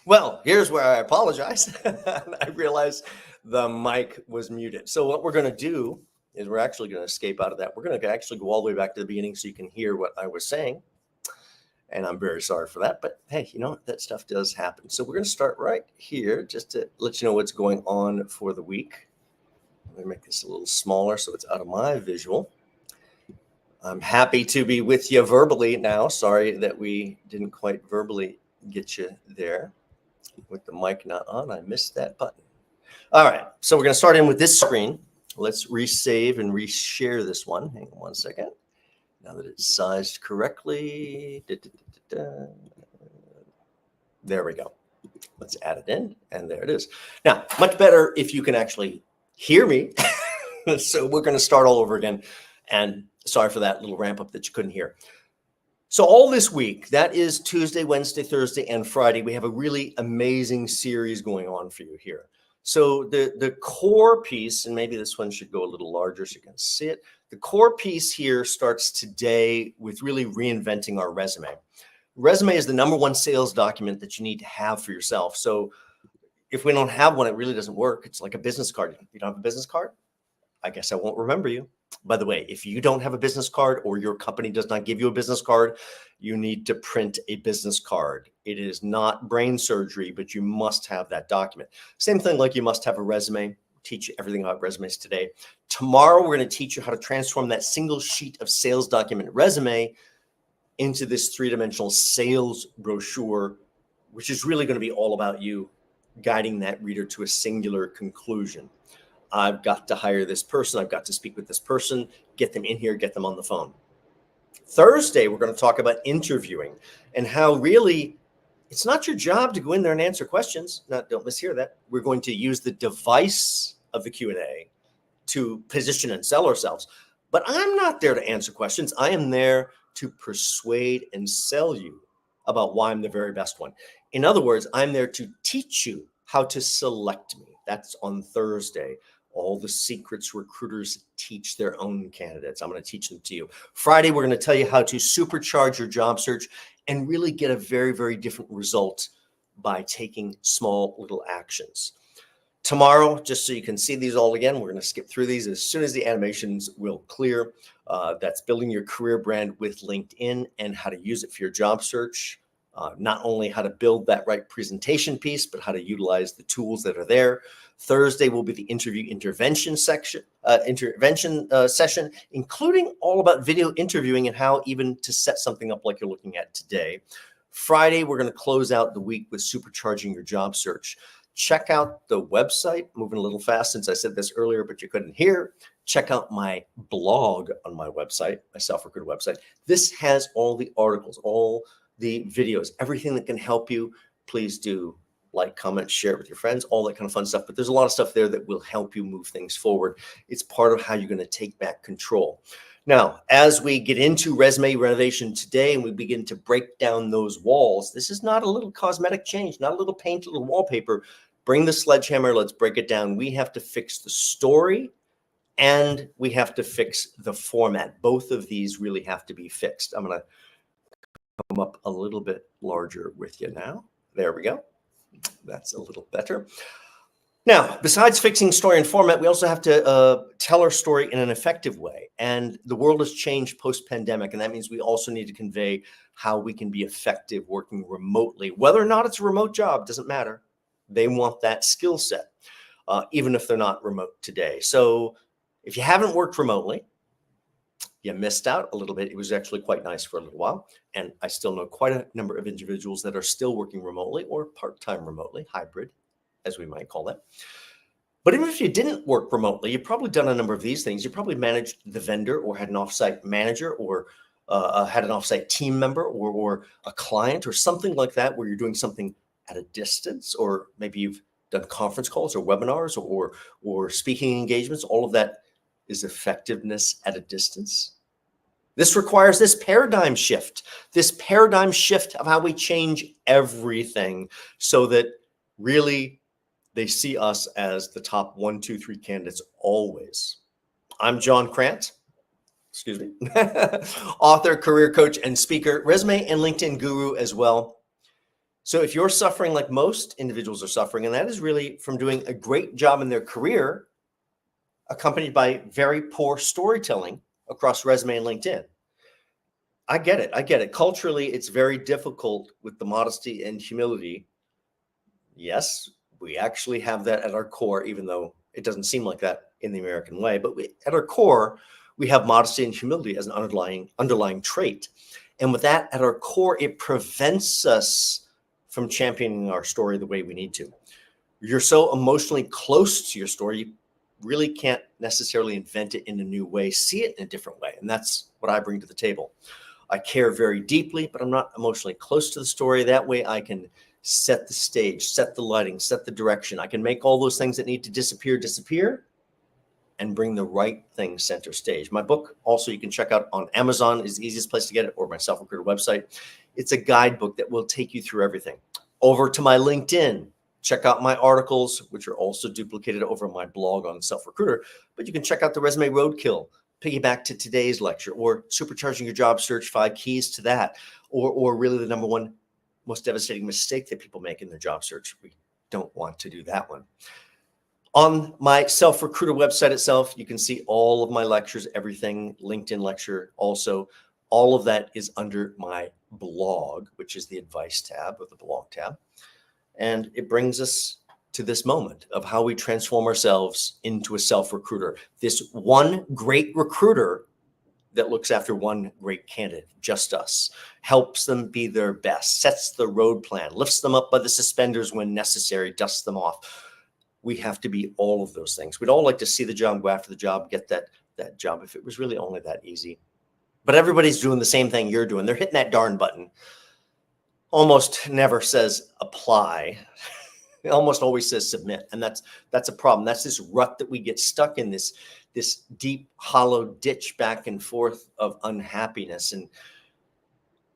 Well, here's where I apologize. I realized the mic was muted. So what we're going to do is we're actually going to escape out of that. We're going to actually go all the way back to the beginning so you can hear what I was saying. And I'm very sorry for that. But hey, you know, that stuff does happen. So we're going to start right here just to let you know what's going on for the week. Let me make this a little smaller so it's out of my visual. I'm happy to be with you verbally now. Sorry that we didn't quite verbally get you there. With the mic not on, I missed that button. All right, so we're going to start in with this screen. Let's resave and reshare this one. Hang on one second. Now that it's sized correctly. There we go. Let's add it in, and there it is. Now, much better if you can actually hear me. So we're going to start all over again. And sorry for that little ramp up that you couldn't hear. So all this week, that is Tuesday, Wednesday, Thursday, and Friday, we have a really amazing series going on for you here. So the core piece, and maybe this one should go a little larger so you can see it. The core piece here starts today with really reinventing our resume. Resume is the #1 sales document that you need to have for yourself. So if we don't have one, it really doesn't work. It's like a business card. If you don't have a business card, I guess I won't remember you. By the way, if you don't have a business card or your company does not give you a business card, you need to print a business card. It is not brain surgery, but you must have that document. Same thing like you must have a resume. Teach you everything about resumes today. Tomorrow, we're going to teach you how to transform that single sheet of sales document resume into this 3-dimensional sales brochure, which is really going to be all about you guiding that reader to a singular conclusion. I've got to hire this person. I've got to speak with this person, get them in here, get them on the phone. Thursday, we're going to talk about interviewing and how really it's not your job to go in there and answer questions. Now, don't mishear that. We're going to use the device of the Q&A to position and sell ourselves. But I'm not there to answer questions. I am there to persuade and sell you about why I'm the very best one. In other words, I'm there to teach you how to select me. That's on Thursday. All the secrets recruiters teach their own candidates. I'm going to teach them to you. Friday, we're going to tell you how to supercharge your job search and really get a very, very different result by taking small little actions. Tomorrow, just so you can see these all again, we're going to skip through these as soon as the animations will clear. That's building your career brand with LinkedIn and how to use it for your job search. Not only how to build that right presentation piece, but how to utilize the tools that are there. Thursday will be the intervention session, including all about video interviewing and how even to set something up like you're looking at today. Friday, we're going to close out the week with supercharging your job search. Check out the website, moving a little fast since I said this earlier, but you couldn't hear. Check out my blog on my website, my SelfRecruiter website. This has all the articles, all the videos, everything that can help you. Please do like, comment, share it with your friends, all that kind of fun stuff. But there's a lot of stuff there that will help you move things forward. It's part of how you're going to take back control. Now, as we get into resume renovation today and we begin to break down those walls, this is not a little cosmetic change, not a little paint, a little wallpaper. Bring the sledgehammer. Let's break it down. We have to fix the story and we have to fix the format. Both of these really have to be fixed. I'm going to come up a little bit larger with you now. There we go. That's a little better. Now, besides fixing story and format, we also have to tell our story in an effective way. And the world has changed post-pandemic, and that means we also need to convey how we can be effective working remotely. Whether or not it's a remote job, doesn't matter. They want that skill set, even if they're not remote today. So if you haven't worked remotely, you missed out a little bit. It was actually quite nice for a little while. And I still know quite a number of individuals that are still working remotely or part-time remotely, hybrid, as we might call that. But even if you didn't work remotely, you've probably done a number of these things. You probably managed the vendor or had an offsite manager or had an offsite team member or a client or something like that where you're doing something at a distance, or maybe you've done conference calls or webinars or speaking engagements. All of that is effectiveness at a distance. This requires this paradigm shift of how we change everything so that really they see us as the top 1, 2, 3 candidates always. I'm John Crant, author, career coach, and speaker, resume and LinkedIn guru as well. So if you're suffering like most individuals are suffering, and that is really from doing a great job in their career, accompanied by very poor storytelling across resume and LinkedIn. I get it. I get it. Culturally, it's very difficult with the modesty and humility. Yes, we actually have that at our core, even though it doesn't seem like that in the American way. But at our core, we have modesty and humility as an underlying trait. And with that at our core, it prevents us from championing our story the way we need to. You're so emotionally close to your story, you really can't necessarily invent it in a new way, see it in a different way. And that's what I bring to the table. I care very deeply, but I'm not emotionally close to the story. That way I can set the stage, set the lighting, set the direction. I can make all those things that need to disappear, and bring the right thing center stage. My book also you can check out on Amazon is the easiest place to get it, or my SelfRecruiter website. It's a guidebook that will take you through everything. Over to my LinkedIn, check out my articles, which are also duplicated over my blog on SelfRecruiter, but you can check out the Resume Roadkill, piggyback to today's lecture, or supercharging your job search, 5 keys to that, or really the number one most devastating mistake that people make in their job search. We don't want to do that one. On my SelfRecruiter website itself, you can see all of my lectures, everything, LinkedIn lecture. Also, all of that is under my blog, which is the advice tab or the blog tab. And it brings us to this moment of how we transform ourselves into a self-recruiter. This one great recruiter that looks after one great candidate, just us, helps them be their best, sets the road plan, lifts them up by the suspenders when necessary, dusts them off. We have to be all of those things. We'd all like to see the job, go after the job, get that job if it was really only that easy. But everybody's doing the same thing you're doing. They're hitting that darn button. Almost never says apply. It almost always says submit. And that's a problem. That's this rut that we get stuck in, this deep, hollow ditch back and forth of unhappiness. And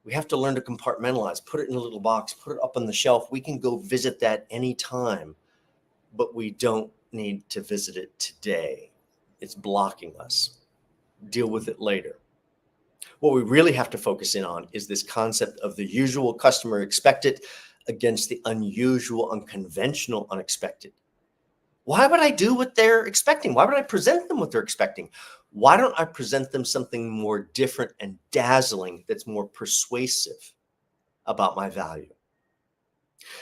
we have to learn to compartmentalize, put it in a little box, put it up on the shelf. We can go visit that anytime, but we don't need to visit it today. It's blocking us. Deal with it later. What we really have to focus in on is this concept of the usual customer expected against the unusual, unconventional, unexpected. Why would I do what they're expecting? Why would I present them what they're expecting? Why don't I present them something more different and dazzling that's more persuasive about my value?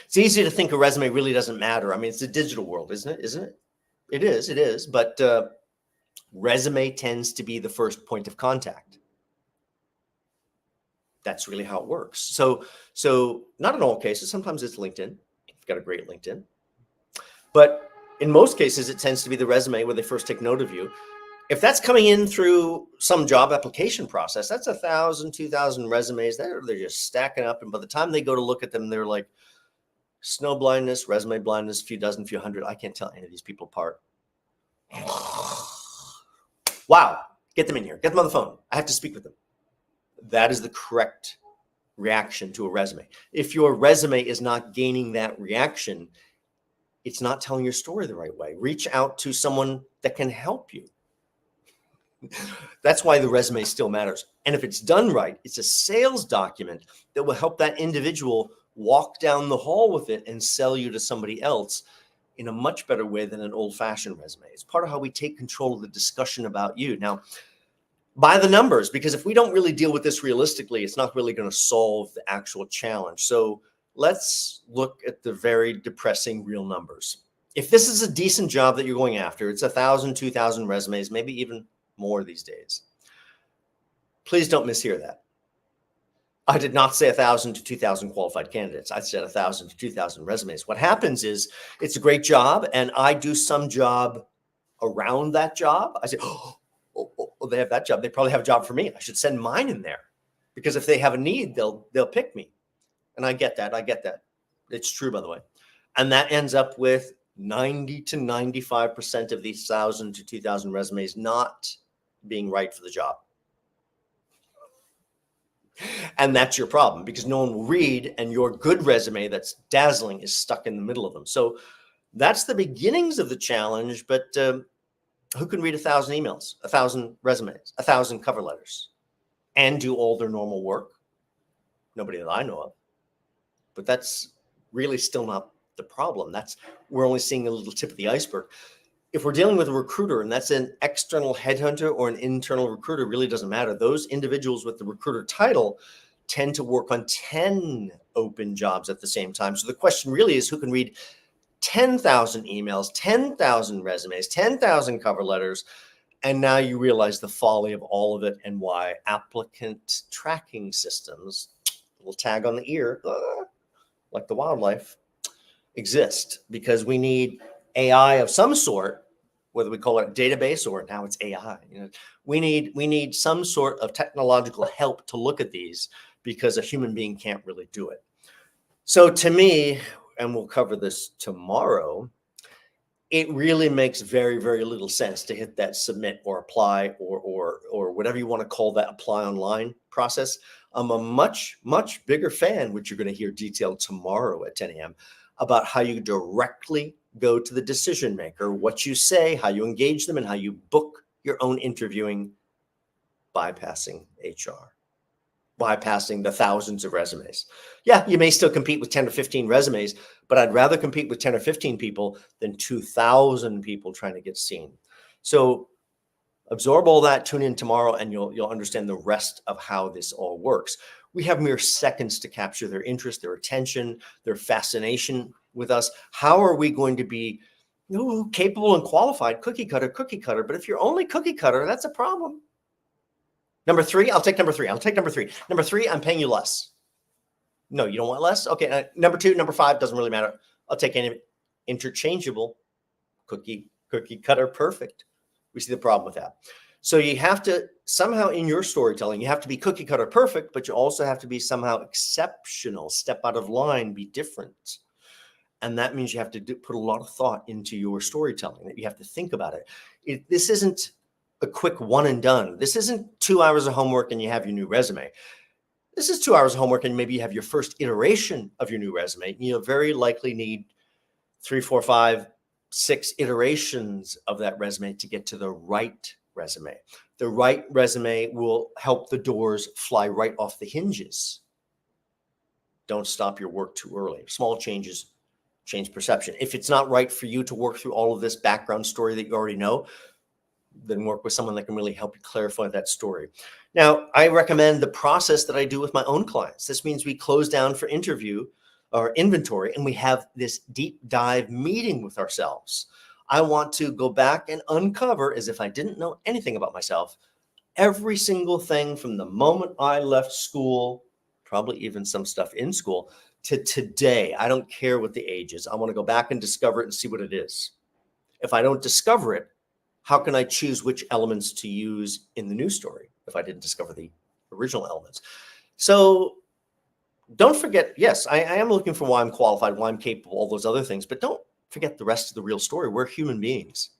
It's easy to think a resume really doesn't matter. I mean, it's a digital world, isn't it? It is. But resume tends to be the first point of contact. That's really how it works. So not in all cases. Sometimes it's LinkedIn. You've got a great LinkedIn. But in most cases, it tends to be the resume where they first take note of you. If that's coming in through some job application process, that's 1,000, 2,000 resumes. They're just stacking up. And by the time they go to look at them, they're like, snow blindness, resume blindness, few dozen, few hundred. I can't tell any of these people apart. Wow. Get them in here. Get them on the phone. I have to speak with them. That is the correct reaction to a resume. If your resume is not gaining that reaction, it's not telling your story the right way. Reach out to someone that can help you. That's why the resume still matters. And if it's done right, it's a sales document that will help that individual walk down the hall with it and sell you to somebody else in a much better way than an old-fashioned resume. It's part of how we take control of the discussion about you. Now, by the numbers, because if we don't really deal with this realistically, it's not really going to solve the actual challenge. So let's look at the very depressing real numbers. If this is a decent job that you're going after, it's 1,000, 2,000 resumes, maybe even more these days. Please don't mishear that. I did not say 1,000 to 2,000 qualified candidates. I said 1,000 to 2,000 resumes. What happens is it's a great job, and I do some job around that job. I say, oh, they have that job. They probably have a job for me. I should send mine in there, because if they have a need, they'll pick me. And I get that. It's true, by the way. And that ends up with 90 to 95% of these 1,000 to 2,000 resumes not being right for the job. And that's your problem, because no one will read, and your good resume that's dazzling is stuck in the middle of them. So that's the beginnings of the challenge. But who can read 1,000 emails, 1,000 resumes, 1,000 cover letters, and do all their normal work? Nobody that I know of. But that's really still not the problem. We're only seeing a little tip of the iceberg. If we're dealing with a recruiter and that's an external headhunter or an internal recruiter, really doesn't matter. Those individuals with the recruiter title tend to work on 10 open jobs at the same time. So the question really is, who can read 10,000 emails, 10,000 resumes, 10,000 cover letters? And now you realize the folly of all of it and why applicant tracking systems, little tag on the ear, like the wildlife, exist, because we need AI of some sort, whether we call it database or now it's AI. We need some sort of technological help to look at these, because a human being can't really do it. So to me, and we'll cover this tomorrow, it really makes very, very little sense to hit that submit or apply or whatever you want to call that apply online process. I'm a much, much bigger fan, which you're going to hear detailed tomorrow at 10 a.m., about how you directly go to the decision maker, what you say, how you engage them, and how you book your own interviewing, bypassing HR, bypassing the thousands of resumes. Yeah, you may still compete with 10 or 15 resumes, but I'd rather compete with 10 or 15 people than 2,000 people trying to get seen. So absorb all that, tune in tomorrow, and you'll understand the rest of how this all works. We have mere seconds to capture their interest, their attention, their fascination with us. How are we going to be capable and qualified? Cookie cutter. But if you're only cookie cutter, that's a problem. Number three, I'll take number three. Number three, I'm paying you less. No, you don't want less? Okay. Number two, number five, doesn't really matter. I'll take any interchangeable. Cookie cutter, perfect. We see the problem with that. So you have to somehow, in your storytelling, you have to be cookie cutter perfect, but you also have to be somehow exceptional, step out of line, be different. And that means you have to put a lot of thought into your storytelling, that you have to think about it. This isn't a quick one and done. This isn't 2 hours of homework and you have your new resume. This is 2 hours of homework and maybe you have your first iteration of your new resume. You'll very likely need 3, 4, 5, 6 iterations of that resume to get to the right resume. The right resume will help the doors fly right off the hinges. Don't stop your work too early. Small changes change perception. If it's not right for you to work through all of this background story that you already know, then work with someone that can really help you clarify that story. Now, I recommend the process that I do with my own clients. This means we close down for interview or inventory, and we have this deep dive meeting with ourselves. I want to go back and uncover, as if I didn't know anything about myself, every single thing from the moment I left school, probably even some stuff in school, to today. I don't care what the age is. I want to go back and discover it and see what it is. If I don't discover it, how can I choose which elements to use in the new story if I didn't discover the original elements? So don't forget, yes, I am looking for why I'm qualified, why I'm capable, all those other things, but don't forget the rest of the real story. We're human beings.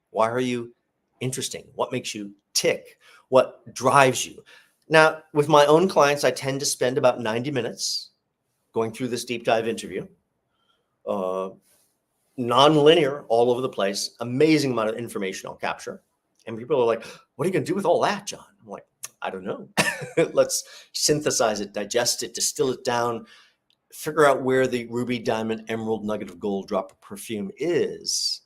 Why are you interesting? What makes you tick? What drives you? Now, with my own clients, I tend to spend about 90 minutes going through this deep dive interview. Non-linear, all over the place, amazing amount of information I'll capture. And people are like, what are you going to do with all that, John? I'm like, I don't know. Let's synthesize it, digest it, distill it down, figure out where the ruby, diamond, emerald, nugget of gold, drop of perfume is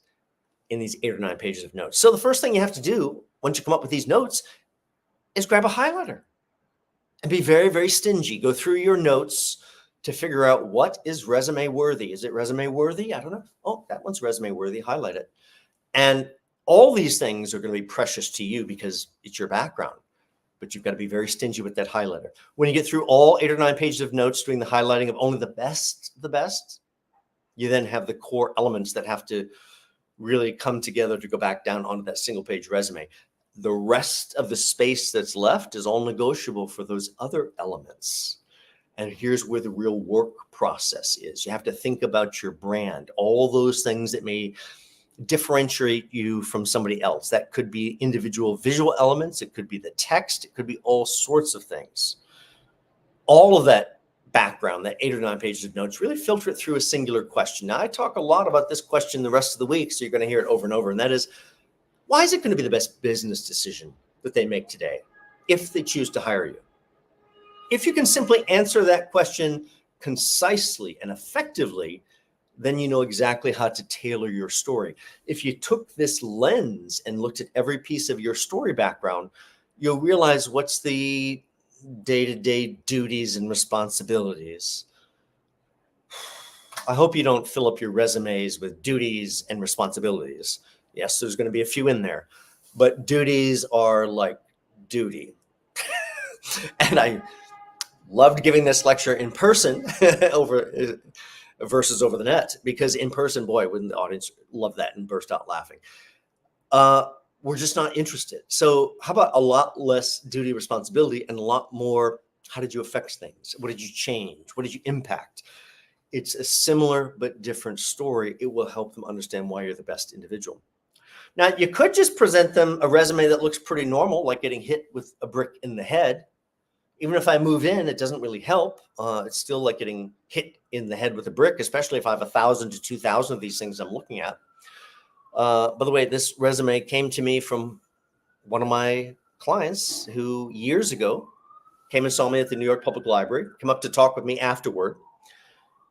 in these 8 or 9 pages of notes. So the first thing you have to do once you come up with these notes is grab a highlighter and be very, very stingy. Go through your notes to figure out what is resume worthy. Is it resume worthy? I don't know. Oh, that one's resume worthy. Highlight it. And all these things are going to be precious to you because it's your background, but you've got to be very stingy with that highlighter. When you get through all 8 or 9 pages of notes doing the highlighting of only the best, you then have the core elements that have to really come together to go back down onto that single page resume. The rest of the space that's left is all negotiable for those other elements. And here's where the real work process is. You have to think about your brand, all those things that may differentiate you from somebody else. That could be individual visual elements. It could be the text. It could be all sorts of things. All of that background, that 8 or 9 pages of notes, really filter it through a singular question. Now, I talk a lot about this question the rest of the week, so you're going to hear it over and over. And that is, why is it going to be the best business decision that they make today if they choose to hire you? If you can simply answer that question concisely and effectively, then you know exactly how to tailor your story. If you took this lens and looked at every piece of your story background, you'll realize what's the day-to-day duties and responsibilities. I hope you don't fill up your resumes with duties and responsibilities. Yes, there's going to be a few in there, but duties are like duty. And I loved giving this lecture in person versus over the net, because in person, boy, wouldn't the audience love that and burst out laughing. We're just not interested. So how about a lot less duty, responsibility, and a lot more, how did you affect things? What did you change? What did you impact? It's a similar but different story. It will help them understand why you're the best individual. Now, you could just present them a resume that looks pretty normal, like getting hit with a brick in the head. Even if I move in, it doesn't really help. It's still like getting hit in the head with a brick, especially if I have 1,000 to 2,000 of these things I'm looking at. By the way, this resume came to me from one of my clients who years ago came and saw me at the New York Public Library, came up to talk with me afterward.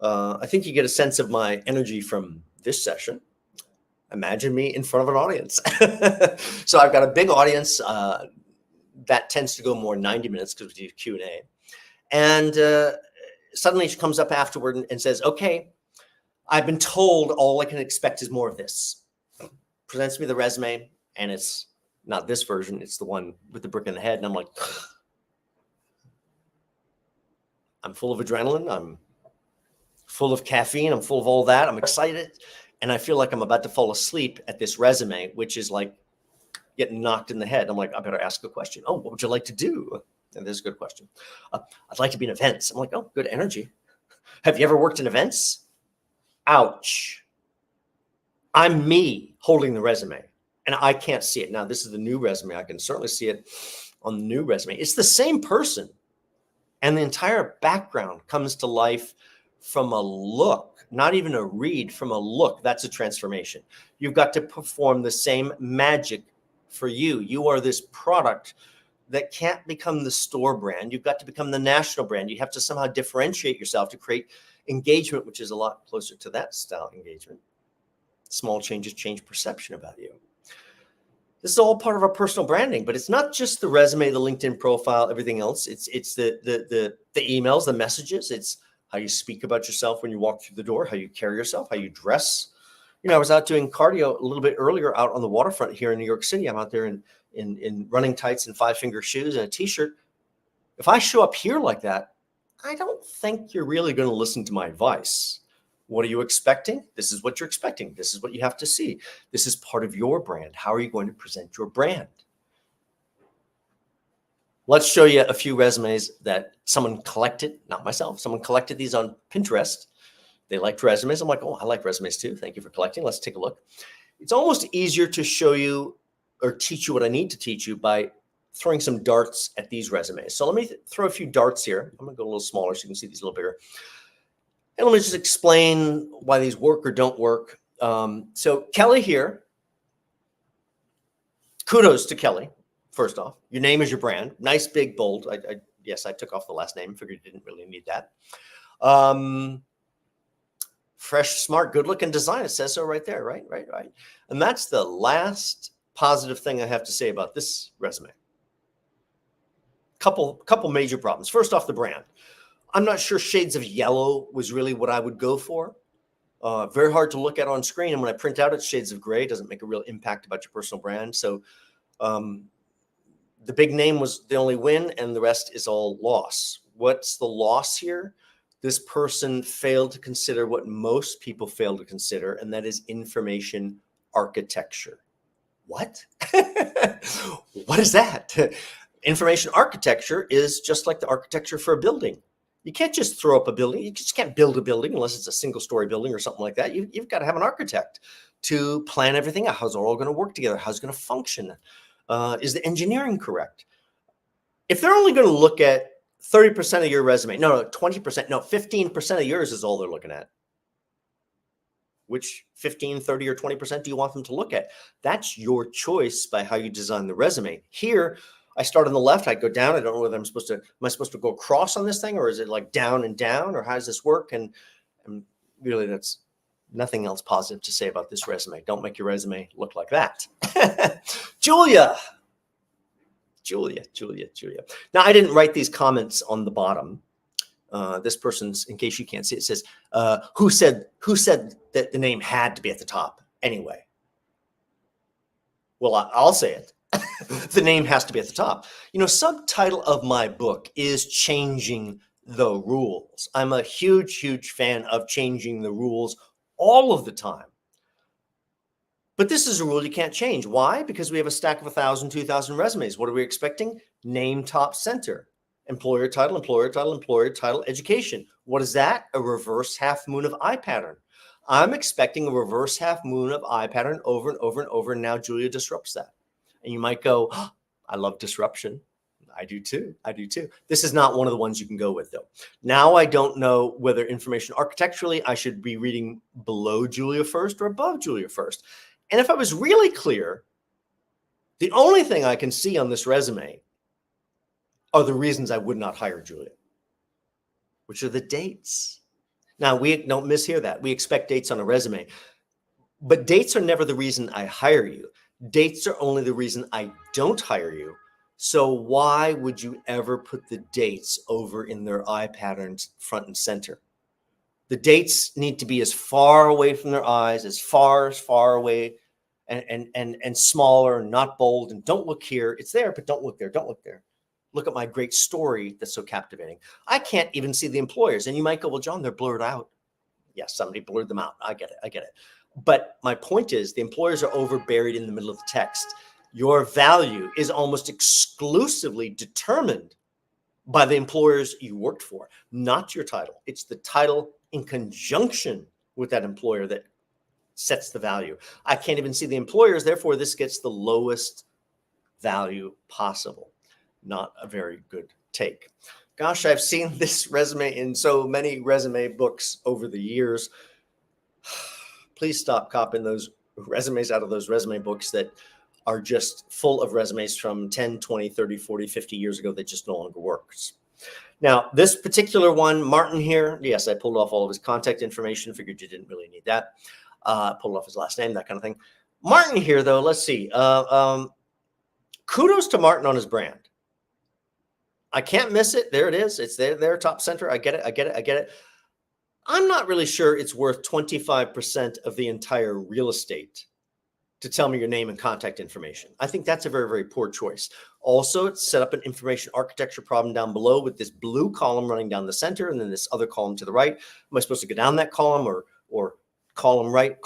I think you get a sense of my energy from this session. Imagine me in front of an audience. So I've got a big audience. That tends to go more 90 minutes because we do Q&A. And suddenly she comes up afterward and says, okay, I've been told all I can expect is more of this. Presents me the resume, and it's not this version. It's the one with the brick in the head. And I'm like, I'm full of adrenaline. I'm full of caffeine. I'm full of all that. I'm excited. And I feel like I'm about to fall asleep at this resume, which is like getting knocked in the head. I'm like, I better ask a question. Oh, what would you like to do? And there's a good question. I'd like to be in events. I'm like, oh, good energy. Have you ever worked in events? Ouch. I'm me holding the resume, and I can't see it. Now, this is the new resume. I can certainly see it on the new resume. It's the same person, and the entire background comes to life from a look, not even a read, from a look. That's a transformation. You've got to perform the same magic for you. You are this product that can't become the store brand. You've got to become the national brand. You have to somehow differentiate yourself to create engagement, which is a lot closer to that style engagement. Small changes change perception about you. This is all part of our personal branding, but it's not just the resume, the LinkedIn profile, everything else. It's the emails, the messages. It's how you speak about yourself when you walk through the door, how you carry yourself, how you dress. You know, I was out doing cardio a little bit earlier out on the waterfront here in New York City. I'm out there in running tights and 5-finger shoes and a t-shirt. If I show up here like that, I don't think you're really going to listen to my advice. What are you expecting? This is what you're expecting. This is what you have to see. This is part of your brand. How are you going to present your brand? Let's show you a few resumes that someone collected, not myself. Someone collected these on Pinterest. They liked resumes. I'm like, oh, I like resumes too. Thank you for collecting. Let's take a look. It's almost easier to show you or teach you what I need to teach you by throwing some darts at these resumes. So let me throw a few darts here. I'm going to go a little smaller so you can see these a little bigger. And let me just explain why these work or don't work. So Kelly here, kudos to Kelly. First off, your name is your brand. Nice, big, bold. Yes, I took off the last name. Figured you didn't really need that. Fresh, smart, good-looking design. It says so right there, right? And that's the last positive thing I have to say about this resume. Couple major problems. First off, the brand. I'm not sure shades of yellow was really what I would go for. Very hard to look at on screen. And when I print out, it's shades of gray. It doesn't make a real impact about your personal brand. So the big name was the only win, and the rest is all loss. What's the loss here? This person failed to consider what most people fail to consider, and that is information architecture. What? What is that? Information architecture is just like the architecture for a building. You can't just throw up a building. You just can't build a building unless it's a single-story building or something like that. You've got to have an architect to plan everything out. How's it all going to work together? How's it going to function? Is the engineering correct? If they're only going to look at 30% of your resume, no, 20%, no, 15% of yours is all they're looking at. Which 15, 30, or 20% do you want them to look at? That's your choice by how you design the resume. Here, I start on the left, I go down. I don't know whether am I supposed to go across on this thing, or is it like down and down, or how does this work? And really, that's nothing else positive to say about this resume. Don't make your resume look like that. Julia. Now, I didn't write these comments on the bottom. This person's, in case you can't see, it says, who said that the name had to be at the top anyway? Well, I'll say it. The name has to be at the top. Subtitle of my book is Changing the Rules. I'm a huge fan of changing the rules all of the time. But this is a rule you can't change. Why? Because we have a stack of 1,000, 2,000 resumes. What are we expecting? Name top center. Employer title, education. What is that? A reverse half moon of I pattern. I'm expecting a reverse half moon of I pattern over and over and over. And now Julia disrupts that. And you might go, oh, I love disruption. I do too. This is not one of the ones you can go with, though. Now I don't know whether information architecturally I should be reading below Julia first or above Julia first. And if I was really clear, the only thing I can see on this resume are the reasons I would not hire Julia, which are the dates. Now, we don't mishear that. We expect dates on a resume, but dates are never the reason I hire you. Dates are only the reason I don't hire you. So why would you ever put the dates over in their eye patterns front and center? The dates need to be as far away from their eyes, as far away, and smaller, not bold. And don't look here. It's there, but don't look there. Don't look there. Look at my great story that's so captivating. I can't even see the employers. And you might go, well, John, they're blurred out. Yes, somebody blurred them out. I get it. But my point is, the employers are over buried in the middle of the text. Your value is almost exclusively determined by the employers you worked for, not your title. It's the title in conjunction with that employer that sets the value. I can't even see the employers. Therefore, this gets the lowest value possible. Not a very good take. Gosh, I've seen this resume in so many resume books over the years. Please stop copying those resumes out of those resume books that are just full of resumes from 10, 20, 30, 40, 50 years ago that just no longer works. Now, this particular one, Martin here, yes, I pulled off all of his contact information, figured you didn't really need that. Pulled off his last name, that kind of thing. Martin here, though, let's see. Kudos to Martin on his brand. I can't miss it. There it is. It's there, top center. I get it. I'm not really sure it's worth 25% of the entire real estate to tell me your name and contact information. I think that's a very, very poor choice. Also, it's set up an information architecture problem down below with this blue column running down the center and then this other column to the right. Am I supposed to go down that column or column right?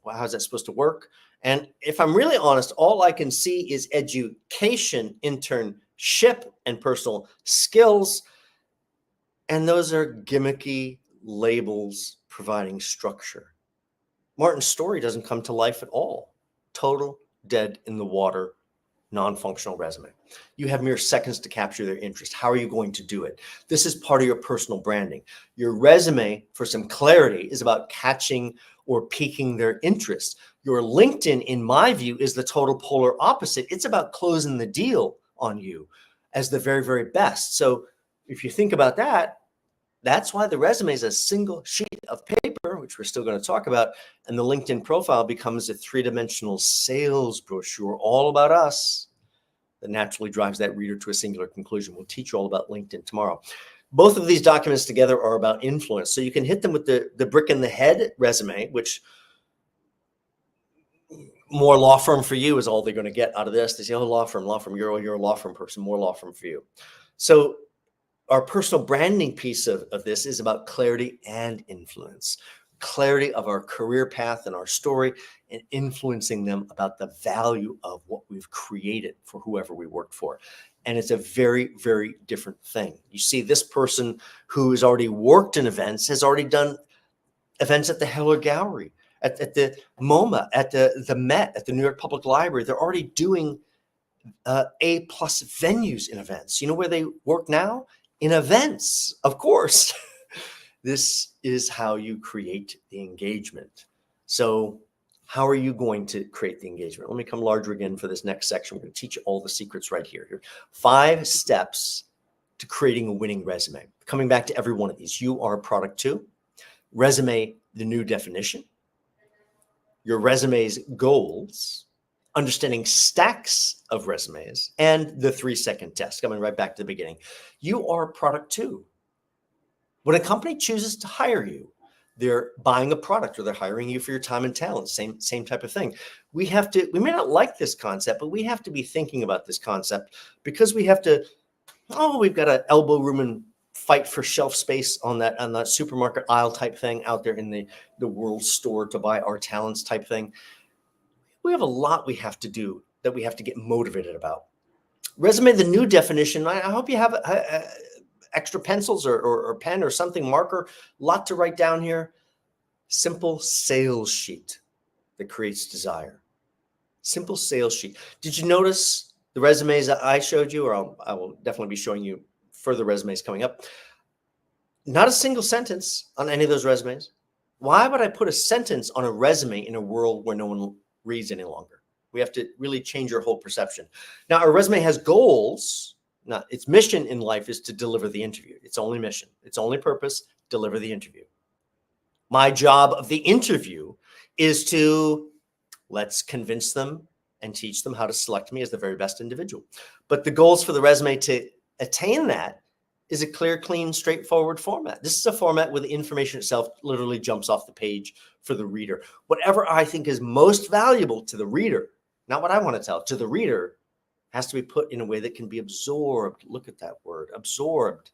Well, how's that supposed to work? And if I'm really honest, all I can see is education, internship, and personal skills. And those are gimmicky labels providing structure. Martin's story doesn't come to life at all. Total dead in the water, non-functional resume. You have mere seconds to capture their interest. How are you going to do it? This is part of your personal branding. Your resume, for some clarity, is about catching or piquing their interest. Your LinkedIn, in my view, is the total polar opposite. It's about closing the deal on you as the very, very best. So if you think about that, that's why the resume is a single sheet of paper, which we're still going to talk about, and the LinkedIn profile becomes a three-dimensional sales brochure all about us that naturally drives that reader to a singular conclusion. We'll teach you all about LinkedIn tomorrow. Both of these documents together are about influence. So you can hit them with the brick in the head resume, which more law firm for you is all they're going to get out of this. They say, oh, law firm, you're a law firm person, more law firm for you. So our personal branding piece of this is about clarity and influence, clarity of our career path and our story, and influencing them about the value of what we've created for whoever we worked for. And it's a very, very different thing. You see, this person who has already worked in events has already done events at the Heller Gallery, at the MoMA, at the Met, at the New York Public Library. They're already doing A+ venues in events. You know where they work now? In events, of course. This is how you create the engagement. So How are you going to create the engagement? Let me come larger again for this next section. We're going to teach you all the secrets right here. Here, 5 steps to creating a winning resume. Coming back to every one of these, you are product 2. Resume, the new definition. Your resume's goals. Understanding stacks of resumes, and the 3-second test. Coming right back to the beginning. You are product 2. When a company chooses to hire you, they're buying a product or they're hiring you for your time and talent. Same type of thing. We may not like this concept, but we have to be thinking about this concept because we've got to elbow room and fight for shelf space on that supermarket aisle type thing out there in the world store to buy our talents type thing. We have a lot we have to do that we have to get motivated about. Resume, the new definition. I hope you have extra pencils or pen or something, marker, lot to write down here. Simple sales sheet that creates desire. Simple sales sheet. Did you notice the resumes that I showed you, or I will definitely be showing you further resumes coming up? Not a single sentence on any of those resumes. Why would I put a sentence on a resume in a world where no one reads any longer? We have to really change our whole perception. Now, our resume has goals. Now, its mission in life is to deliver the interview. Its only mission, its only purpose, deliver the interview. My job of the interview is to let's convince them and teach them how to select me as the very best individual. But the goals for the resume to attain that is a clear, clean, straightforward format. This is a format where the information itself literally jumps off the page for the reader. Whatever I think is most valuable to the reader, not what I want to tell, to the reader, has to be put in a way that can be absorbed. Look at that word, absorbed.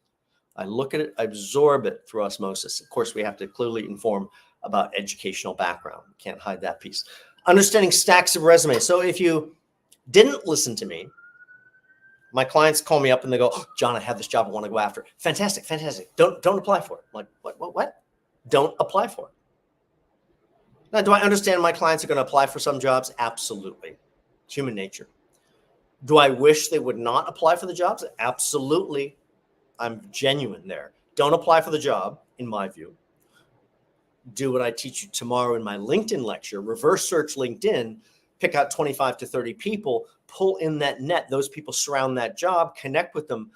I look at it, I absorb it through osmosis. Of course, we have to clearly inform about educational background. Can't hide that piece. Understanding stacks of resumes. So if you didn't listen to me, my clients call me up and they go, oh, John, I have this job I want to go after. Fantastic, fantastic. Don't apply for it. I'm like, what? Don't apply for it. Now, do I understand my clients are going to apply for some jobs? Absolutely. It's human nature. Do I wish they would not apply for the jobs? Absolutely. I'm genuine there. Don't apply for the job, in my view. Do what I teach you tomorrow in my LinkedIn lecture. Reverse search LinkedIn, pick out 25 to 30 people, pull in that net. Those people surround that job, connect with them,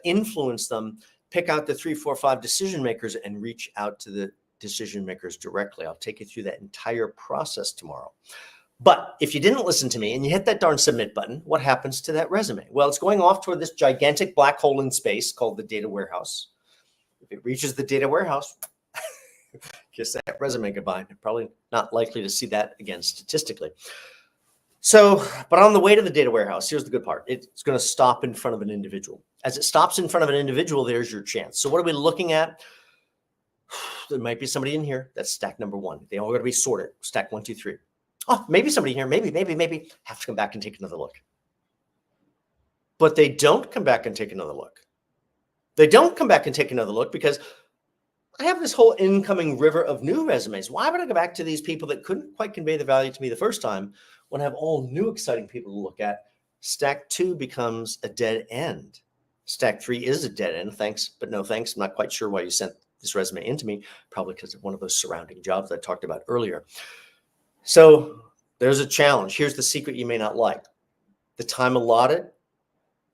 influence them, pick out the 3, 4, 5 decision makers and reach out to the decision makers directly. I'll take you through that entire process tomorrow. But if you didn't listen to me and you hit that darn submit button, what happens to that resume? Well, it's going off toward this gigantic black hole in space called the data warehouse. If it reaches the data warehouse, kiss that resume goodbye. You're probably not likely to see that again statistically. So, but on the way to the data warehouse, here's the good part. It's going to stop in front of an individual. As it stops in front of an individual, there's your chance. So what are we looking at? There might be somebody in here. That's stack number 1. They all got to be sorted. Stack 1, 2, 3. Oh, maybe somebody here, maybe, have to come back and take another look. But they don't come back and take another look. They don't come back and take another look because I have this whole incoming river of new resumes. Why would I go back to these people that couldn't quite convey the value to me the first time when I have all new exciting people to look at? Stack 2 becomes a dead end. Stack 3 is a dead end. Thanks, but no thanks. I'm not quite sure why you sent this resume into me, probably because of one of those surrounding jobs I talked about earlier. So there's a challenge. Here's the secret you may not like. The time allotted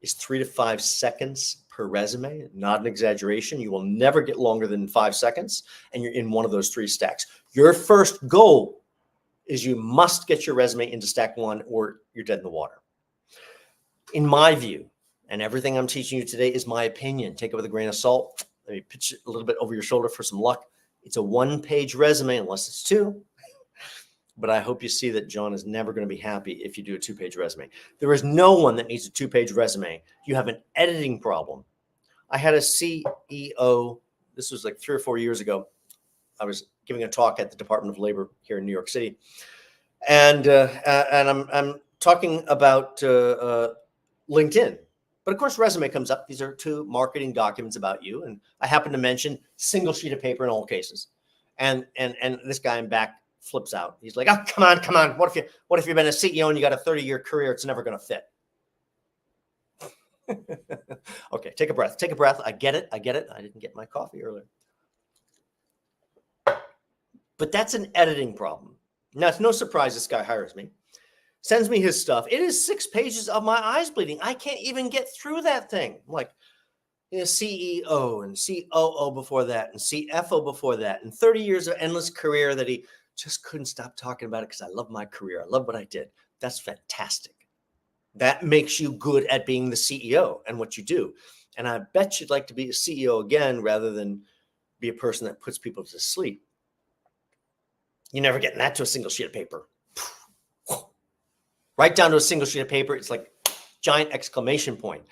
is 3 to 5 seconds per resume. Not an exaggeration. You will never get longer than 5 seconds, and you're in one of those 3 stacks. Your first goal is you must get your resume into stack 1 or you're dead in the water. In my view, and everything I'm teaching you today is my opinion. Take it with a grain of salt. Let me pitch it a little bit over your shoulder for some luck. It's a 1-page resume unless it's 2. But I hope you see that John is never going to be happy if you do a 2-page resume. There is no one that needs a 2-page resume. You have an editing problem. I had a CEO, this was like 3 or 4 years ago. I was giving a talk at the Department of Labor here in New York City. And I'm talking about LinkedIn. But of course, resume comes up. These are 2 marketing documents about you. And I happen to mention single sheet of paper in all cases. And this guy in back flips out. He's like, oh, come on. What if you've been a CEO and you got a 30-year career? It's never going to fit. Okay, take a breath. I get it. I didn't get my coffee earlier. But that's an editing problem. Now, it's no surprise this guy hires me, sends me his stuff. It is 6 pages of my eyes bleeding. I can't even get through that thing. I'm like, CEO and COO before that and CFO before that and 30 years of endless career that he just couldn't stop talking about it because I love my career. I love what I did. That's fantastic. That makes you good at being the CEO and what you do. And I bet you'd like to be a CEO again rather than be a person that puts people to sleep. You're never getting that to a single sheet of paper. Right down to a single sheet of paper. It's like giant exclamation point.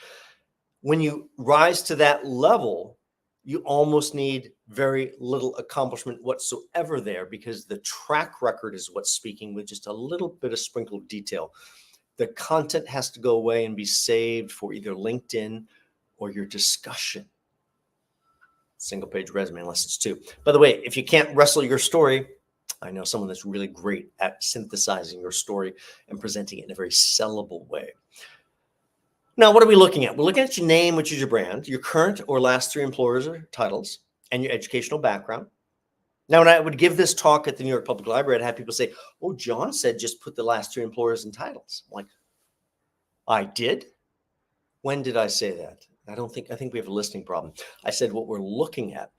When you rise to that level, you almost need very little accomplishment whatsoever there because the track record is what's speaking with just a little bit of sprinkled detail. The content has to go away and be saved for either LinkedIn or your discussion. Single page resume, unless it's 2. By the way, if you can't wrestle your story, I know someone that's really great at synthesizing your story and presenting it in a very sellable way. Now, what are we looking at? We're looking at your name, which is your brand, your current or last 3 employers or titles, and your educational background. Now, when I would give this talk at the New York Public Library, I'd have people say, oh, John said just put the last 3 employers and titles. I'm like, I did? When did I say that? I think we have a listening problem. I said what we're looking at.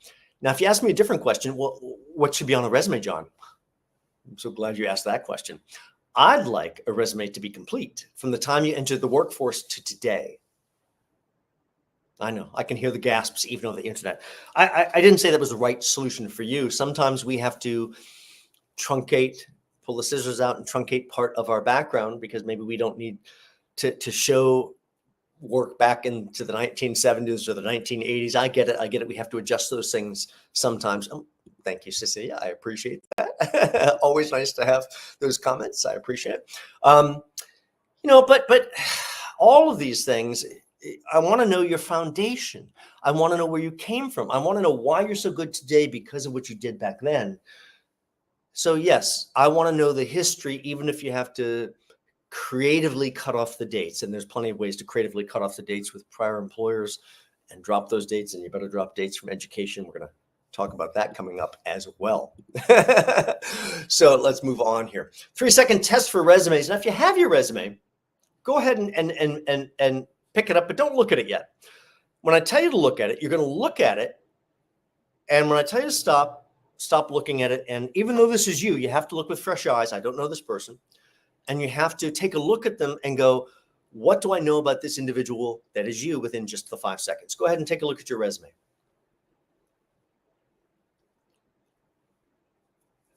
Now, if you ask me a different question, well, what should be on a resume, John? I'm so glad you asked that question. I'd like a resume to be complete from the time you entered the workforce to today. I know, I can hear the gasps even over the internet. I didn't say that was the right solution for you. Sometimes we have to truncate, pull the scissors out and truncate part of our background because maybe we don't need to show work back into the 1970s or the 1980s. I get it. We have to adjust those things sometimes. Thank you, Cecilia. I appreciate that. Always nice to have those comments. I appreciate it. But all of these things, I want to know your foundation. I want to know where you came from. I want to know why you're so good today because of what you did back then. So yes, I want to know the history, even if you have to creatively cut off the dates. And there's plenty of ways to creatively cut off the dates with prior employers and drop those dates. And you better drop dates from education. We're going to talk about that coming up as well. So let's move on here. 3-second test for resumes. Now, if you have your resume, go ahead and pick it up, but don't look at it yet. When I tell you to look at it, you're going to look at it. And when I tell you to stop looking at it. And even though this is you, you have to look with fresh eyes. I don't know this person. And you have to take a look at them and go, what do I know about this individual that is you within just the 5 seconds? Go ahead and take a look at your resume.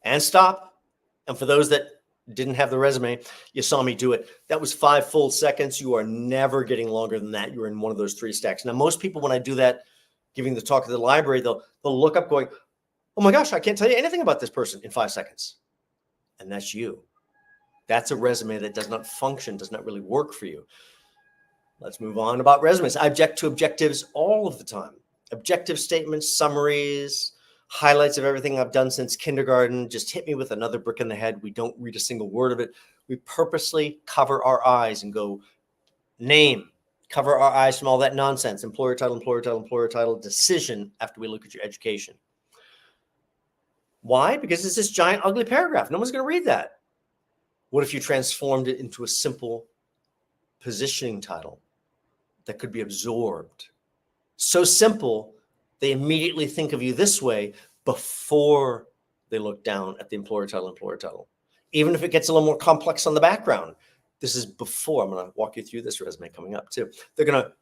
And stop. And for those that didn't have the resume, you saw me do it. That was 5 full seconds. You are never getting longer than that. You're in one of those 3 stacks. Now, most people, when I do that, giving the talk at the library, they'll look up going, oh my gosh, I can't tell you anything about this person in 5 seconds. And that's you. That's a resume that does not function, does not really work for you. Let's move on about resumes. I object to objectives all of the time. Objective statements, summaries, highlights of everything I've done since kindergarten. Just hit me with another brick in the head. We don't read a single word of it. We purposely cover our eyes and go name, cover our eyes from all that nonsense. Employer title, decision after we look at your education. Why? Because it's this giant ugly paragraph. No one's going to read that. What if you transformed it into a simple positioning title that could be absorbed? So simple, they immediately think of you this way before they look down at the employer title. Even if it gets a little more complex on the background, this is before. I'm going to walk you through this resume coming up too. They're going to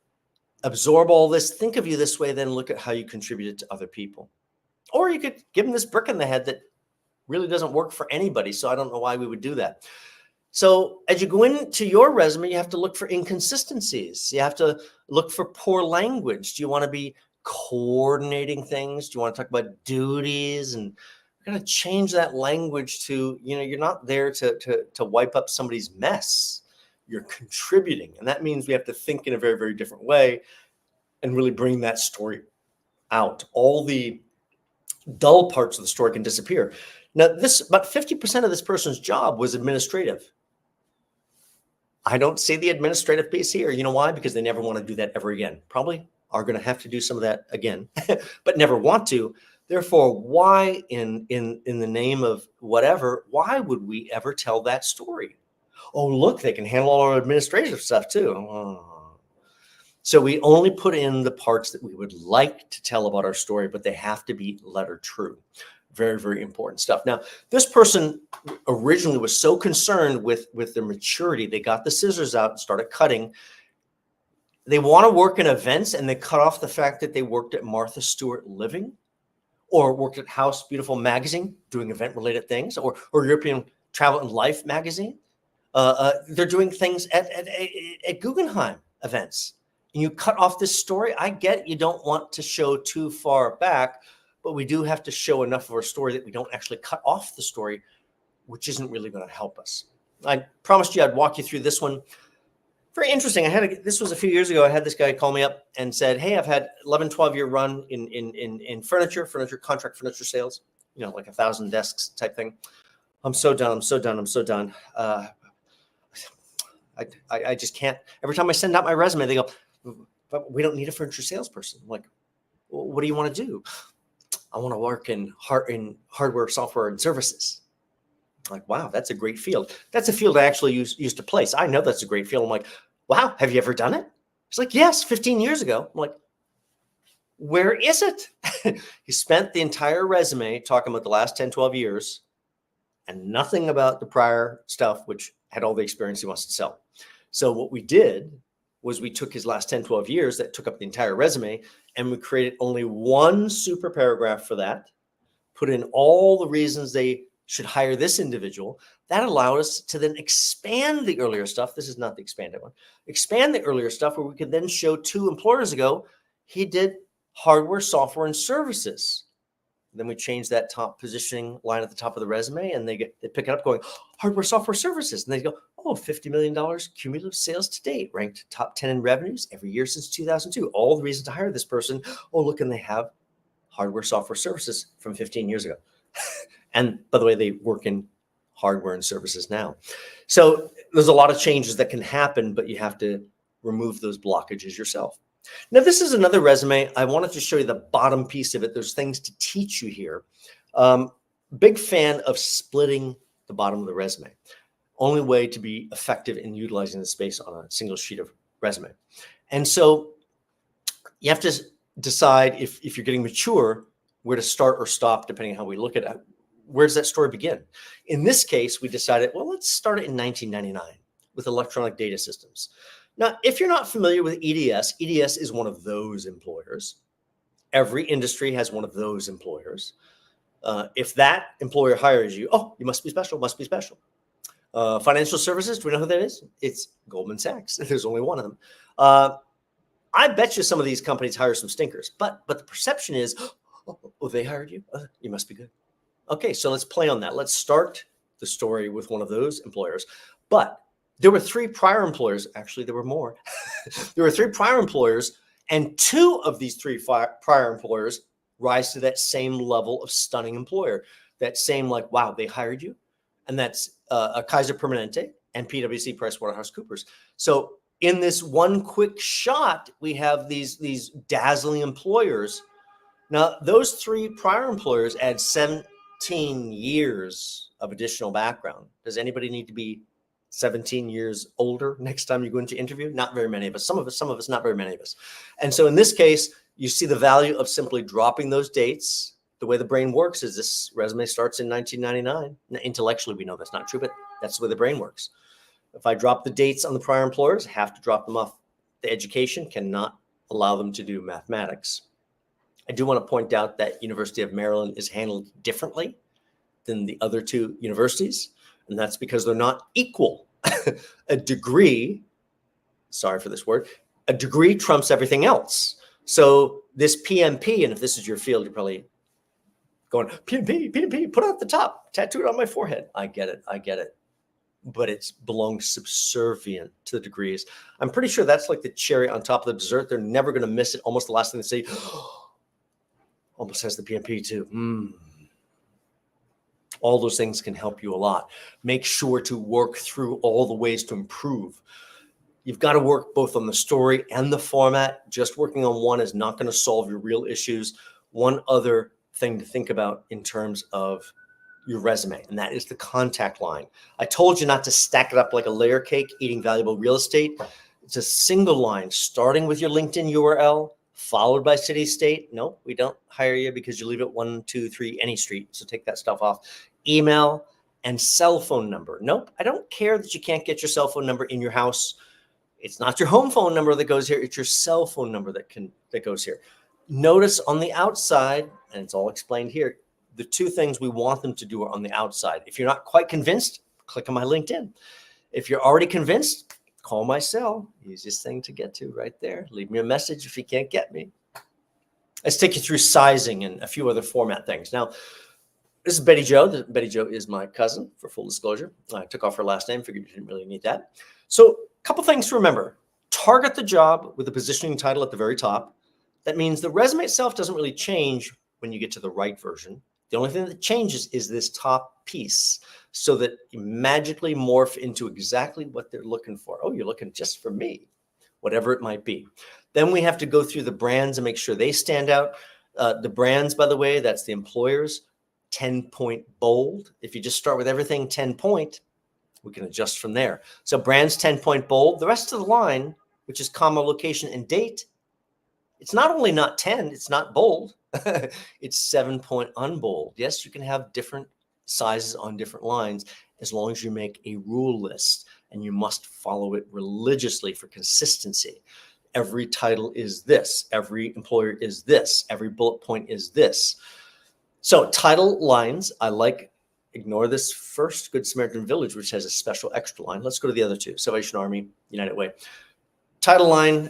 absorb all this, think of you this way, then look at how you contributed to other people. Or you could give them this brick in the head that really doesn't work for anybody. So I don't know why we would do that. So as you go into your resume, you have to look for inconsistencies. You have to look for poor language. Do you want to be coordinating things? Do you want to talk about duties? And we're going to change that language to, you're not there to wipe up somebody's mess. You're contributing. And that means we have to think in a very, very different way and really bring that story out. All the dull parts of the story can disappear. Now, about 50% of this person's job was administrative. I don't see the administrative piece here. You know why? Because they never want to do that ever again. Probably are going to have to do some of that again, but never want to. Therefore, why in the name of whatever, why would we ever tell that story? Oh, look, they can handle all our administrative stuff too. Oh. So we only put in the parts that we would like to tell about our story, but they have to be letter true. Very, very important stuff. Now, this person originally was so concerned with their maturity, they got the scissors out and started cutting. They want to work in events, and they cut off the fact that they worked at Martha Stewart Living, or worked at House Beautiful Magazine doing event-related things, or European Travel and Life magazine. They're doing things at Guggenheim events. And you cut off this story. I get you don't want to show too far back, but we do have to show enough of our story that we don't actually cut off the story, which isn't really going to help us. I promised you I'd walk you through this one. Very interesting. This was a few years ago. I had this guy call me up and said, hey, I've had 11, 12-year run in furniture, contract furniture sales, like 1,000 desks type thing. I'm so done. I just can't. Every time I send out my resume, they go, but we don't need a furniture salesperson. I'm like, well, what do you want to do? I want to work in hardware, software, and services. I'm like, wow, that's a great field. That's a field I actually used to place. I know that's a great field. I'm like, wow, have you ever done it? He's like, yes, 15 years ago. I'm like, where is it? He spent the entire resume talking about the last 10, 12 years and nothing about the prior stuff, which had all the experience he wants to sell. So what we did was we took his last 10, 12 years that took up the entire resume, and we created only one super paragraph for that, put in all the reasons they should hire this individual. That allowed us to then expand the earlier stuff. This is not the expanded one. Expand the earlier stuff where we could then show 2 employers ago, he did hardware, software, and services. Then we change that top positioning line at the top of the resume, and they pick it up going, hardware, software, services. And they go, oh, $50 million cumulative sales to date, ranked top 10 in revenues every year since 2002. All the reasons to hire this person. Oh, look, and they have hardware, software, services from 15 years ago. And by the way, they work in hardware and services now. So there's a lot of changes that can happen, but you have to remove those blockages yourself. Now, this is another resume. I wanted to show you the bottom piece of it. There's things to teach you here. Big fan of splitting the bottom of the resume. Only way to be effective in utilizing the space on a single sheet of resume. And so you have to decide if you're getting mature, where to start or stop, depending on how we look at it. Where does that story begin? In this case, we decided, well, let's start it in 1999 with electronic data systems. Now, if you're not familiar with EDS, EDS is one of those employers. Every industry has one of those employers. If that employer hires you, oh, you must be special, must be special. Financial services, do we know who that is? It's Goldman Sachs. There's only one of them. I bet you some of these companies hire some stinkers, but the perception is, oh, they hired you? You must be good. Okay, so let's play on that. Let's start the story with one of those employers. But there were 3 prior employers. Actually, there were more. There were 3 prior employers, and 2 of these 3 prior employers rise to that same level of stunning employer. That same, like, wow, they hired you. And that's a Kaiser Permanente and PwC PricewaterhouseCoopers. So in this one quick shot, we have these dazzling employers. Now, those 3 prior employers add 17 years of additional background. Does anybody need to be 17 years older next time you go into interview? Not very many of us. Some of us, not very many of us. And so in this case, you see the value of simply dropping those dates. The way the brain works is this resume starts in 1999. Now, intellectually, we know that's not true, but that's the way the brain works. If I drop the dates on the prior employers, I have to drop them off. The education cannot allow them to do mathematics. I do want to point out that University of Maryland is handled differently than the other 2 universities, and that's because they're not equal. A degree, sorry for this word, a degree trumps everything else. So this PMP, and if this is your field, you're probably going, PMP, put it at the top, tattoo it on my forehead. I get it. But it belongs subservient to the degrees. I'm pretty sure that's like the cherry on top of the dessert. They're never going to miss it. Almost the last thing they say, almost has the PMP too. All those things can help you a lot. Make sure to work through all the ways to improve. You've got to work both on the story and the format. Just working on one is not going to solve your real issues. One other thing to think about in terms of your resume, and that is the contact line. I told you not to stack it up like a layer cake, eating valuable real estate. It's a single line, starting with your LinkedIn URL, followed by city, state. No, we don't hire you because you leave it 1, 2, 3, any street. So take that stuff off. Email and cell phone number. Nope, I don't care that you can't get your cell phone number in your house. It's not your home phone number that goes here. It's your cell phone number that goes here. Notice on the outside, and it's all explained here, the two things we want them to do are on the outside. If you're not quite convinced, click on my LinkedIn. If you're already convinced, call my cell. Easiest thing to get to right there. Leave me a message if you can't get me. Let's take you through sizing and a few other format things. Now, this is Betty Jo. Betty Jo is my cousin, for full disclosure. I took off her last name, figured you didn't really need that. So a couple things to remember. Target the job with the positioning title at the very top. That means the resume itself doesn't really change when you get to the right version. The only thing that changes is this top piece so that you magically morph into exactly what they're looking for. Oh, you're looking just for me, whatever it might be. Then we have to go through the brands and make sure they stand out. The brands, by the way, that's the employers, 10-point bold. If you just start with everything 10-point, we can adjust from there. So brands 10-point bold. The rest of the line, which is comma, location, and date, it's not only not 10, it's not bold. It's 7-point unbold. Yes, you can have different sizes on different lines as long as you make a rule list, and you must follow it religiously for consistency. Every title is this. Every employer is this. Every bullet point is this. So title lines, I like, ignore this first, Good Samaritan Village, which has a special extra line. Let's go to the other two, Salvation Army, United Way. Title line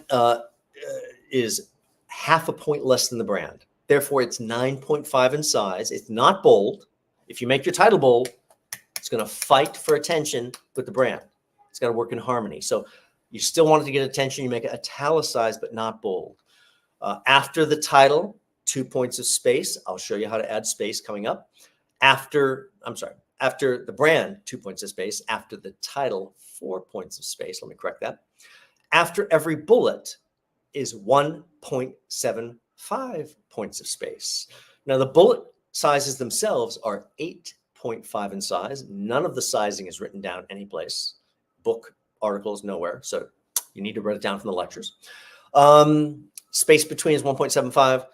is half a point less than the brand. Therefore, it's 9.5 in size. It's not bold. If you make your title bold, it's going to fight for attention with the brand. It's got to work in harmony. So you still want it to get attention. You make it italicized, but not bold. After the title, 2 points of space. I'll show you how to add space coming up. After the brand, 2 points of space. After the title, 4 points of space. Let me correct that. After every bullet is 1.75 points of space. Now, the bullet sizes themselves are 8.5 in size. None of the sizing is written down anyplace. Book, articles, nowhere. So you need to write it down from the lectures. Space between is 1.75.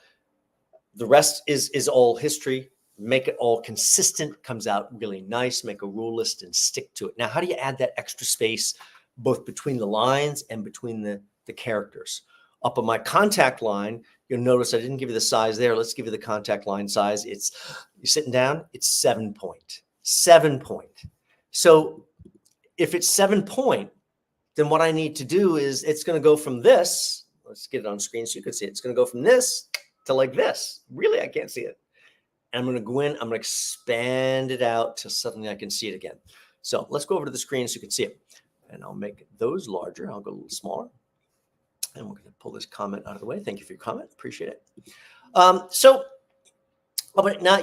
The rest is all history. Make it all consistent, comes out really nice. Make a rule list and stick to it. Now, how do you add that extra space both between the lines and between the characters? Up on my contact line, you'll notice I didn't give you the size there. Let's give you the contact line size. You're sitting down, it's 7-point. 7-point. So if it's 7-point, then what I need to do is it's going to go from this. Let's get it on screen so you can see it. It's going to go from this to like this. Really, I can't see it. And I'm going to go in, I'm going to expand it out till suddenly I can see it again. So let's go over to the screen so you can see it. And I'll make those larger. I'll go a little smaller. And we're going to pull this comment out of the way. Thank you for your comment. Appreciate it. Now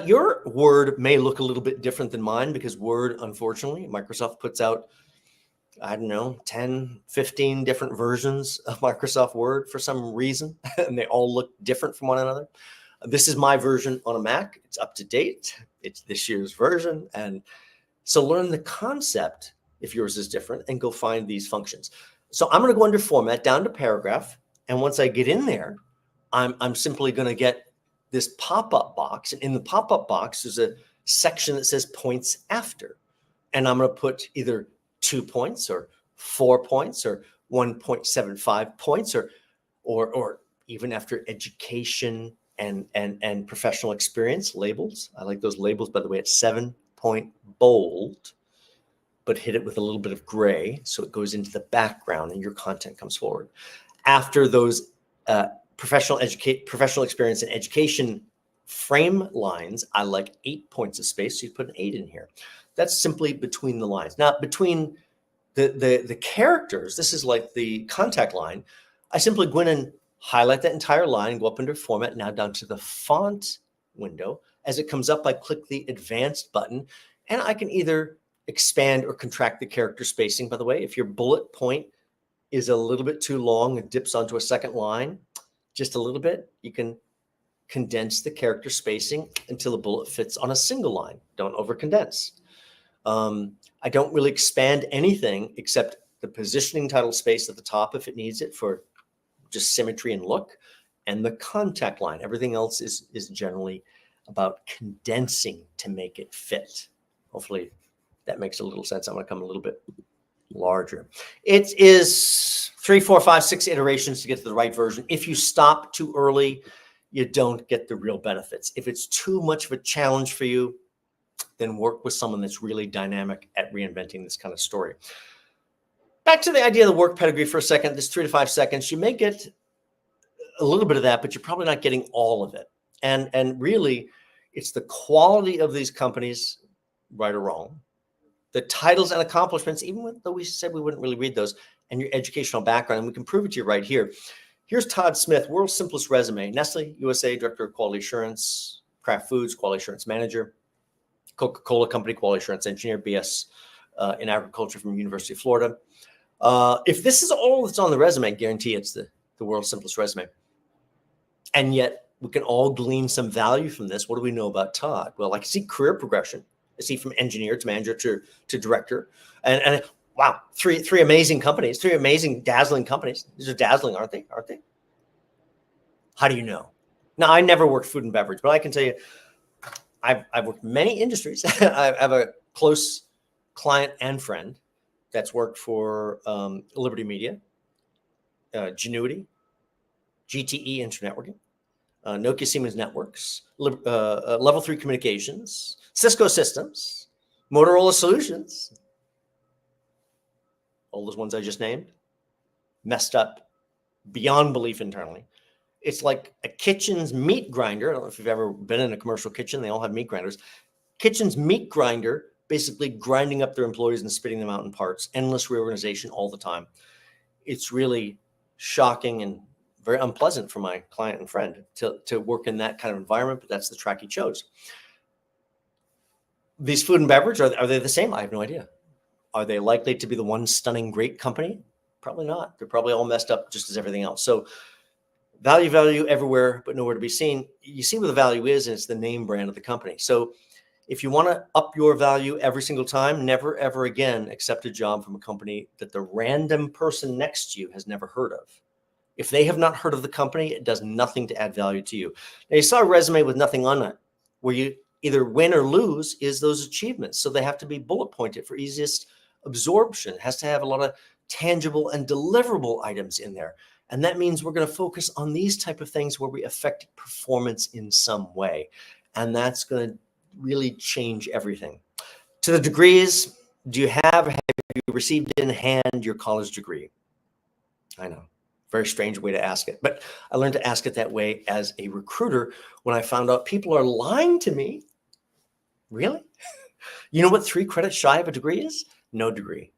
your Word may look a little bit different than mine because Word, unfortunately, Microsoft puts out, I don't know, 10, 15 different versions of Microsoft Word for some reason, and they all look different from one another. This is my version on a Mac. It's up to date. It's this year's version. And so learn the concept if yours is different and go find these functions. So I'm going to go under format down to paragraph. And once I get in there, I'm simply going to get this pop-up box. And in the pop-up box, there's a section that says points after. And I'm going to put either 2 points or 4 points or 1.75 points or even after education and professional experience labels. I like those labels, by the way. It's 7-point bold, but hit it with a little bit of gray so it goes into the background and your content comes forward. After those professional experience and education frame lines, I like 8 points of space. So you put an 8 in here. That's simply between the lines. Now, between the characters, this is like the contact line. I simply go in and highlight that entire line, go up under format, now down to the font window. As it comes up, I click the advanced button, and I can either expand or contract the character spacing. By the way, if your bullet point is a little bit too long and dips onto a second line, just a little bit, you can condense the character spacing until the bullet fits on a single line. Don't over condense. I don't really expand anything except the positioning title space at the top if it needs it for just symmetry and look, and the contact line. Everything else is generally about condensing to make it fit. Hopefully that makes a little sense. I'm going to come a little bit larger. It is 3, 4, 5, 6 iterations to get to the right version. If you stop too early, you don't get the real benefits. If it's too much of a challenge for you, then work with someone that's really dynamic at reinventing this kind of story. Back to the idea of the work pedigree for a second, this 3 to 5 seconds, you may get a little bit of that, but you're probably not getting all of it. And really, it's the quality of these companies, right or wrong, the titles and accomplishments, even though we said we wouldn't really read those, and your educational background, and we can prove it to you right here. Here's Todd Smith, world's simplest resume. Nestle USA, Director of Quality Assurance, Kraft Foods, Quality Assurance Manager, Coca-Cola Company, Quality Assurance Engineer, BS in Agriculture from University of Florida. If this is all that's on the resume, I guarantee it's the world's simplest resume. And yet we can all glean some value from this. What do we know about Todd? Well, I can see career progression. I see from engineer to manager to director. And wow, three amazing companies, 3 amazing, dazzling companies. These are dazzling, aren't they? Aren't they? How do you know? Now, I never worked food and beverage, but I can tell you, I've worked many industries. I have a close client and friend that's worked for Liberty Media, Genuity, GTE Internetworking, Nokia Siemens Networks, Level 3 Communications, Cisco Systems, Motorola Solutions, all those ones I just named, messed up beyond belief internally. It's like a kitchen's meat grinder. I don't know if you've ever been in a commercial kitchen. They all have meat grinders. Kitchen's meat grinder, basically grinding up their employees and spitting them out in parts. Endless reorganization all the time. It's really shocking and very unpleasant for my client and friend to work in that kind of environment, but that's the track he chose. These food and beverage, are they the same? I have no idea. Are they likely to be the one stunning great company? Probably not. They're probably all messed up just as everything else. So value everywhere, but nowhere to be seen. You see where the value is, and it's the name brand of the company. So if you want to up your value every single time, never, ever again accept a job from a company that the random person next to you has never heard of. If they have not heard of the company, it does nothing to add value to you. Now, you saw a resume with nothing on it, where you either win or lose is those achievements. So they have to be bullet pointed for easiest absorption. It has to have a lot of tangible and deliverable items in there. And that means we're going to focus on these type of things where we affect performance in some way. And that's going to really change everything. To the degrees, have you received in hand your college degree? I know, very strange way to ask it, but I learned to ask it that way as a recruiter when I found out people are lying to me. Really? You know what 3 credits shy of a degree is? No degree.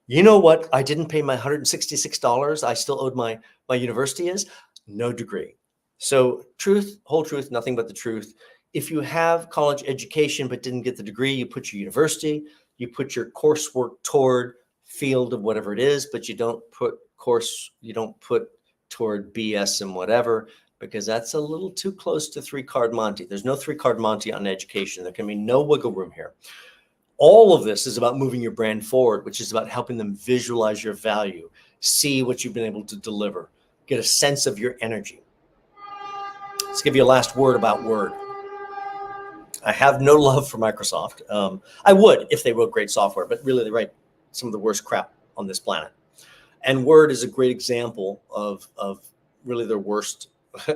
You know what I didn't pay my $166 I still owed my university is? No degree. So truth, whole truth, nothing but the truth. If you have college education but didn't get the degree, you put your university, you put your coursework toward field of whatever it is, but you don't put toward BS and whatever, because that's a little too close to 3-card Monte. There's no 3-card Monte on education. There can be no wiggle room here. All of this is about moving your brand forward, which is about helping them visualize your value, see what you've been able to deliver, get a sense of your energy. Let's give you a last word about Word. I have no love for Microsoft. I would if they wrote great software, but really they write some of the worst crap on this planet. And Word is a great example of really their worst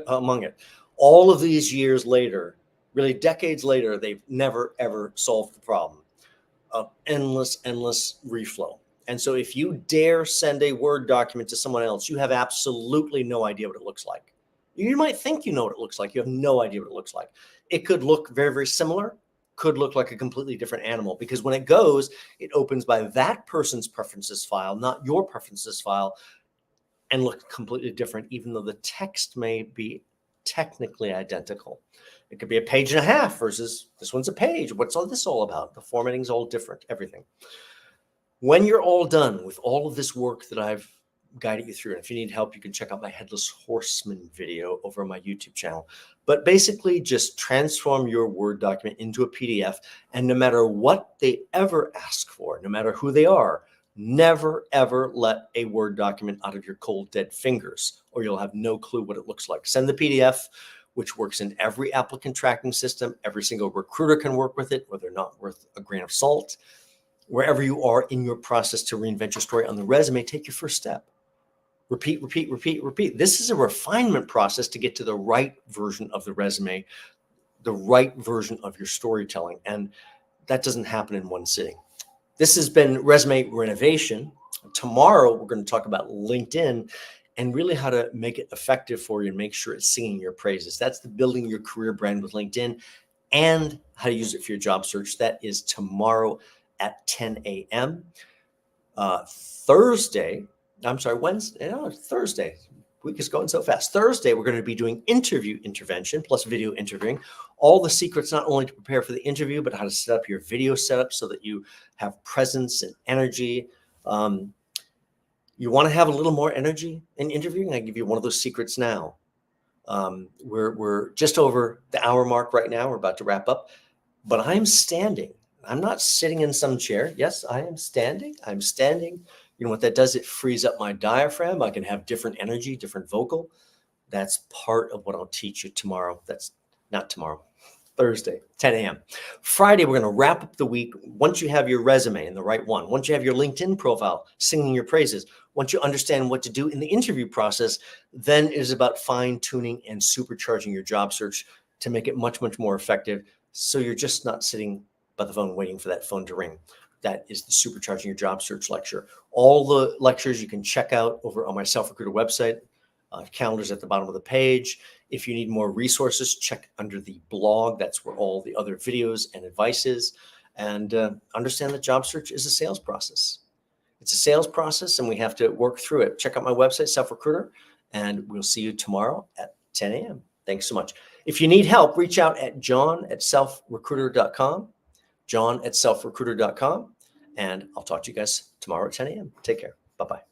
among it. All of these years later, really decades later, they've never, ever solved the problem of endless reflow. And so if you dare send a Word document to someone else, you have absolutely no idea what it looks like. You might think you know what it looks like. You have no idea what it looks like. It could look very, very similar, could look like a completely different animal, because when it goes, it opens by that person's preferences file, not your preferences file, and look completely different, even though the text may be technically identical. It could be a page and a half versus this one's a page. What's all this all about? The formatting's all different, everything. When you're all done with all of this work that I've guide you through. And if you need help, you can check out my Headless Horseman video over on my YouTube channel. But basically, just transform your Word document into a PDF. And no matter what they ever ask for, no matter who they are, never, ever let a Word document out of your cold, dead fingers, or you'll have no clue what it looks like. Send the PDF, which works in every applicant tracking system. Every single recruiter can work with it, whether or not worth a grain of salt. Wherever you are in your process to reinvent your story on the resume, take your first step. Repeat, repeat, repeat, repeat. This is a refinement process to get to the right version of the resume, the right version of your storytelling. And that doesn't happen in one sitting. This has been Resume Renovation. Tomorrow, we're going to talk about LinkedIn and really how to make it effective for you and make sure it's singing your praises. That's the building your career brand with LinkedIn and how to use it for your job search. That is tomorrow at 10 a.m. Wednesday, Thursday. Week is going so fast. Thursday, we're going to be doing interview intervention plus video interviewing. All the secrets, not only to prepare for the interview, but how to set up your video setup so that you have presence and energy. You want to have a little more energy in interviewing? I give you one of those secrets now. We're just over the hour mark right now. We're about to wrap up, but I'm standing. I'm not sitting in some chair. Yes, I am standing. I'm standing. You know what that does? It frees up my diaphragm. I can have different energy, different vocal. That's part of what I'll teach you tomorrow. That's not tomorrow, Thursday, 10 a.m. Friday, we're going to wrap up the week. Once you have your resume in the right one, once you have your LinkedIn profile singing your praises, once you understand what to do in the interview process, then it is about fine tuning and supercharging your job search to make it much, much more effective. So you're just not sitting by the phone waiting for that phone to ring. That is the Supercharging Your Job Search lecture. All the lectures you can check out over on my SelfRecruiter website. Calendar's at the bottom of the page. If you need more resources, check under the blog. That's where all the other videos and advice is. And understand that job search is a sales process. It's a sales process, and we have to work through it. Check out my website, SelfRecruiter, and we'll see you tomorrow at 10 a.m. Thanks so much. If you need help, reach out at john@selfrecruiter.com. john@selfrecruiter.com. And I'll talk to you guys tomorrow at 10 a.m. Take care. Bye-bye.